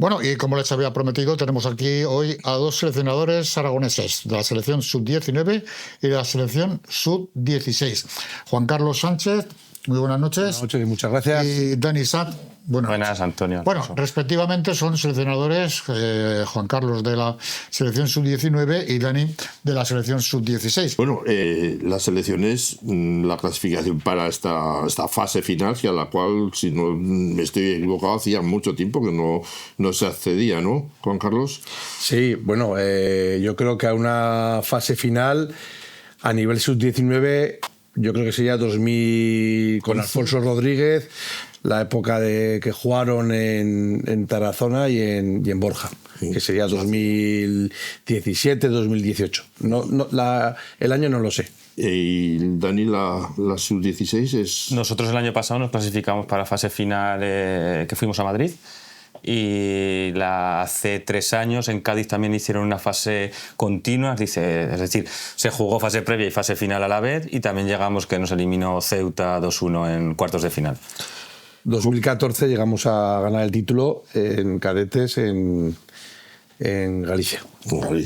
Bueno, y como les había prometido, tenemos aquí hoy a dos seleccionadores aragoneses, de la selección sub-19 y de la selección sub-16. Juan Carlos Sánchez, muy buenas noches. Buenas noches y muchas gracias. Y Dani Satt. Buenas, Antonio. Bueno, respectivamente son seleccionadores, Juan Carlos de la selección sub-19 y Dani de la selección sub-16. Bueno, la selección es la clasificación para esta fase final, a la cual, si no me estoy equivocado, hacía mucho tiempo que no se accedía, ¿no, Juan Carlos? Sí, bueno, yo creo que a una fase final a nivel sub-19, yo creo que sería 2000 con Alfonso Rodríguez, la época de que jugaron en Tarazona y en Borja, sí, que sería 2017, 2018. El año no lo sé. Y Dani, la sub-16 es... Nosotros el año pasado nos clasificamos para la fase final que fuimos a Madrid. Y hace 3 años en Cádiz también hicieron una fase continua, es decir, se jugó fase previa y fase final a la vez, y también llegamos que nos eliminó Ceuta 2-1 en cuartos de final. 2014 llegamos a ganar el título en cadetes en Galicia. Bueno,